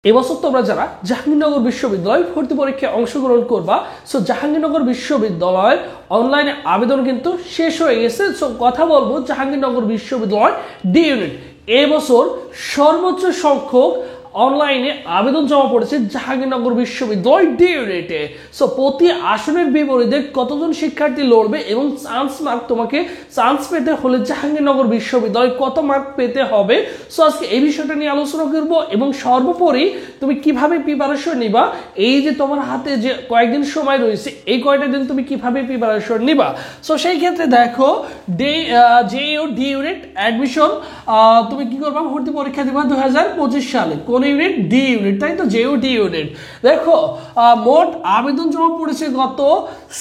এবছর তোমরা যারা জাহাঙ্গীরনগর বিশ্ববিদ্যালয় ভর্তি পরীক্ষায় অংশগ্রহণ করবা, সো জাহাঙ্গীরনগর বিশ্ববিদ্যালয়ের অনলাইনে আবেদন কিন্তু শেষ হয়ে গেছে। সো কথা বলবো জাহাঙ্গীরনগর বিশ্ববিদ্যালয় ডি ইউনিট এবছর সর্বোচ্চ সংখ্যক অনলাইনে আবেদন জমা পড়েছে জাহাঙ্গীরনগর বিশ্ববিদ্যালয় ডি ইউনিটে। সো প্রতি আসনের বিপরীতে কতজন শিক্ষার্থী লড়বে এবং চান্স পেতে হলে জাহাঙ্গীরনগর বিশ্ববিদ্যালয় কত মার্ক পেতে হবে, সো আজকে এই বিষয়টা নিয়ে আলোচনা করব। এবং সর্বোপরি তুমি কিভাবে প্রিপারেশন নিবা, এই যে তোমার হাতে যে কয়েকদিন সময় রয়েছে এই কয়েকটা দিন তুমি কিভাবে প্রিপারেশন নিবা। সো সেই ক্ষেত্রে দেখো জেইউ ডি ইউনিট অ্যাডমিশন তুমি কি করবা, ভর্তি পরীক্ষা দিবা 2025 সালে। কোন ইউনিট? ডি ইউনিট, তাই তো, জেইউ ডি ইউনিট। দেখো মোট আবেদন জমা পড়েছে গত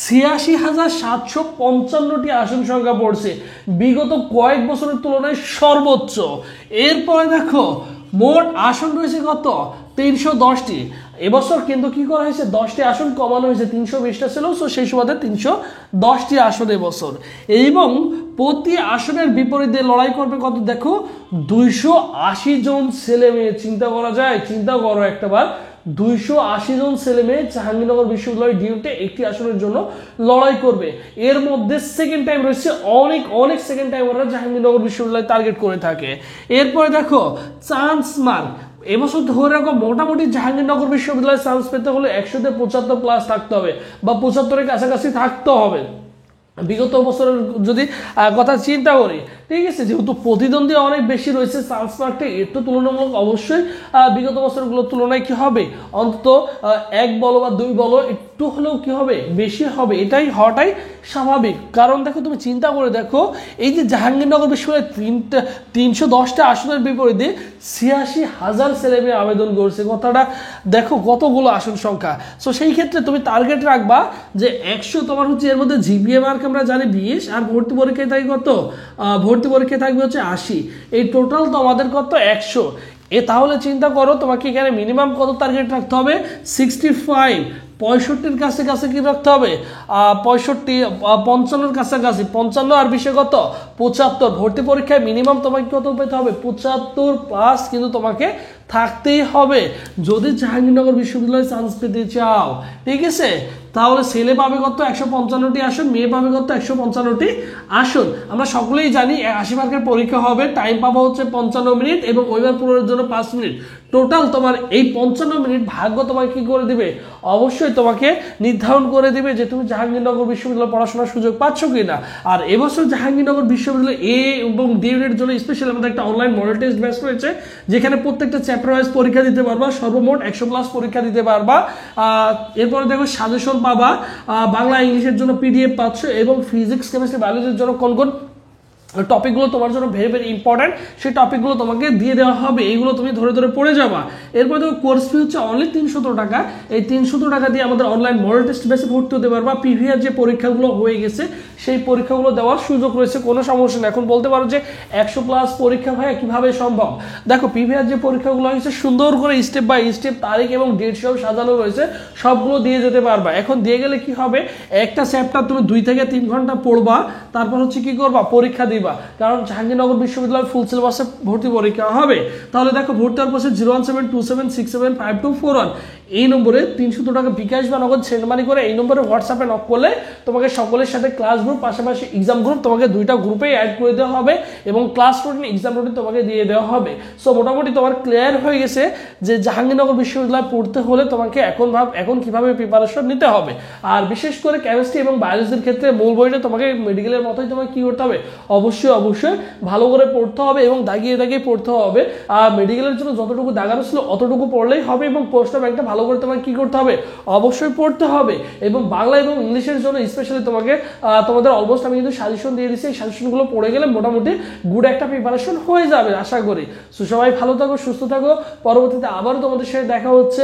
86,755টি আসন সংখ্যা পড়ছে, বিগত কয়েক বছরের তুলনায় সর্বোচ্চ। এরপরে দেখো মোট আসন রয়েছে কত, 310টি। এবছর কিন্তু কি করা হয়েছে, 10টি আসন কমানো হয়েছে, 320টা ছিল, সো সেই সুবাদে 310টি আসন এবছর। এবং প্রতি আসনের বিপরীতে লড়াই করবে কত, দেখো 280 জন ছেলে মেয়ে। চিন্তা করা যায়, চিন্তা করো একটাবার, 280 জন ছেলে মেয়ে জাহাঙ্গীরনগর বিশ্ববিদ্যালয় ডিউতে একটি আসনের জন্য লড়াই করবে। এর মধ্যে সেকেন্ড টাইম রয়েছে, অনেক সেকেন্ড টাইম ওরা জাহাঙ্গীরনগর বিশ্ববিদ্যালয় টার্গেট করে থাকে। এরপরে দেখো চান্স মার্ক, এবছর ধরে রাখো মোটামুটি জাহাঙ্গীরনগর বিশ্ববিদ্যালয়ে চান্স পেতে হলে 100তে 75 প্লাস থাকতে হবে বা 75-এর কাছাকাছি থাকতে হবে। বিগত বছরের যদি কথা চিন্তা করি, ঠিক আছে, যেহেতু প্রতিদ্বন্দ্বী অনেক বেশি রয়েছে, চান্স মার্কটা একটু তুলনামূলক অবশ্যই বিগত বছরগুলোর তুলনায় কি হবে, অন্তত 1 বলো বা 2 বলো একটু হলেও কি হবে, বেশি হবে। এটাই হওয়াটাই স্বাভাবিক। কারণ দেখো তুমি চিন্তা করে দেখো, এই যে জাহাঙ্গীরনগর বিশ্ববিদ্যালয়ে 310টা আসনের বিপরীতে 86,000 ছেলে মেয়ে আবেদন করছে। কথাটা দেখো কতগুলো আসন সংখ্যা। সো সেই ক্ষেত্রে তুমি টার্গেট রাখবা যে 100, তোমার হচ্ছে এর মধ্যে জিপিএ মার্ক আমরা জানি 20, আর ভর্তি পরীক্ষায় থাকবে কত, ভর্তি পরীক্ষায় থাকবে হচ্ছে 80। এই টোটাল তোমাদের কত, 100। তাহলে চিন্তা করো তোমাকে এখানে মিনিমাম কত টার্গেট রাখতে হবে, 65, 65-র কাছাকাছি কি রাখতে হবে, 65, 55-র কাছাকাছি, 55 আর 20 কত, 75। ভর্তি পরীক্ষায় মিনিমাম তোমাকে কত পেতে হবে, 75 প্লাস কিন্তু তোমাকে থাকতেই হবে যদি জাহাঙ্গীরনগর বিশ্ববিদ্যালয়ে চান্স পেতে চাও, ঠিক আছে। তাহলে ছেলে পাবে কত, 155টি আসন, মেয়ে পাবে কত, 155টি আসন। আমরা সকলেই জানি 80 মার্কের পরীক্ষা হবে, টাইম পাবো হচ্ছে 55 মিনিট এবং ওইবার পূরণের জন্য 5 মিনিট। টোটাল তোমার এই 55 মিনিট ভাগ্য তোমাকে কি করে দিবে, অবশ্যই তোমাকে নির্ধারণ করে দিবে যে তুমি জাহাঙ্গীরনগর বিশ্ববিদ্যালয়ে পড়াশোনার সুযোগ পাচ্ছ কিনা। আর এবছর জাহাঙ্গীরনগর বিশ্ববিদ্যালয় এ এবং ডি ইউনিটের জন্য স্পেশালি আমাদের একটা অনলাইন মডেল টেস্ট ব্যাচ রয়েছে, যেখানে প্রত্যেকটা চ্যাপ্টার ওয়াইজ পরীক্ষা দিতে পারবা, সর্বমোট 100 প্লাস পরীক্ষা দিতে পারবা। এরপরে দেখো সাজেশন পাবা, বাংলা ইংলিশের জন্য পিডিএফ পাচ্ছ, এবং ফিজিক্স কেমিস্ট্রি বায়োলজির জন্য কোন কোন টপিকগুলো তোমার জন্য ভেরি ইম্পর্টেন্ট সেই টপিকগুলো তোমাকে দিয়ে দেওয়া হবে, এইগুলো তুমি ধরে ধরে পড়ে যাবা। এরপর দেখো কোর্স ফি হচ্ছে অনলি 300 টাকা। এই 300 টাকা দিয়ে আমাদের অনলাইন মডেল টেস্ট বেসে ভর্তি হতে পারবা। প্রিভিয়াস যে পরীক্ষাগুলো হয়ে গেছে সেই পরীক্ষাগুলো দেওয়ার সুযোগ রয়েছে, কোনো সমস্যা নেই। এখন বলতে পারো যে 100 প্লাস পরীক্ষা ভাইয়া কিভাবে সম্ভব, দেখো প্রিভিয়াস যে পরীক্ষাগুলো হয়েছে সুন্দর করে স্টেপ বাই স্টেপ তারিখ এবং ডেট সব সাজানো রয়েছে, সবগুলো দিয়ে যেতে পারবা। এখন দিয়ে গেলে কি হবে, একটা চ্যাপ্টার তুমি 2 থেকে 3 ঘন্টা পড়বা, তারপর হচ্ছে কি করবা, পরীক্ষা দিবা। কারণ জাহাঙ্গীরনগর বিশ্ববিদ্যালয় ফুল সিলেবাসে ভর্তি পরীক্ষা হবে। তাহলে দেখো ভর্তি হওয়ার পরে 01727675241 এই নম্বরে 300 টাকা বিকাশ বা নগদ সেন্ড মানি করে এই নম্বরে হোয়াটসঅ্যাপে নক করলে তোমাকে সকলের সাথে ক্লাস গ্রুপ পাশাপাশি এক্সাম গ্রুপ তোমাকে 2টা গ্রুপে অ্যাড করে দেওয়া হবে এবং ক্লাস রুটিন এক্সাম রুটিন তোমাকে দিয়ে দেওয়া হবে। সো মোটামুটি তোমার ক্লিয়ার হয়ে গেছে যে জাহাঙ্গীরনগর বিশ্ববিদ্যালয়ে পড়তে হলে তোমাকে এখন কিভাবে প্রিপারেশন নিতে হবে। আর বিশেষ করে কেমিস্ট্রি এবং বায়োলজির ক্ষেত্রে মূল বইটা তোমাকে মেডিকেলের মতোই তোমাকে কি করতে হবে, অবশ্যই ভালো করে পড়তে হবে এবং দাগিয়ে দাগিয়ে পড়তে হবে। আর মেডিকেলের জন্য যতটুকু দাগানো ছিল অতটুকু পড়লেই হবে এবং প্রশ্ন ব্যাংকটা ভালো করে তোমাকে কি করতে হবে, অবশ্যই পড়তে হবে। এবং বাংলা এবং ইংলিশের জন্য স্পেশালি তোমাকে তোমাদের অলমোস্ট আমি কিন্তু সাজেশন দিয়ে দিচ্ছি, এই সাজেশনগুলো পড়ে গেলে মোটামুটি গুড একটা প্রিপারেশন হয়ে যাবে আশা করি। সো সবাই ভালো থাকো, সুস্থ থাকো, পরবর্তীতে আবারও তোমাদের সাথে দেখা হচ্ছে।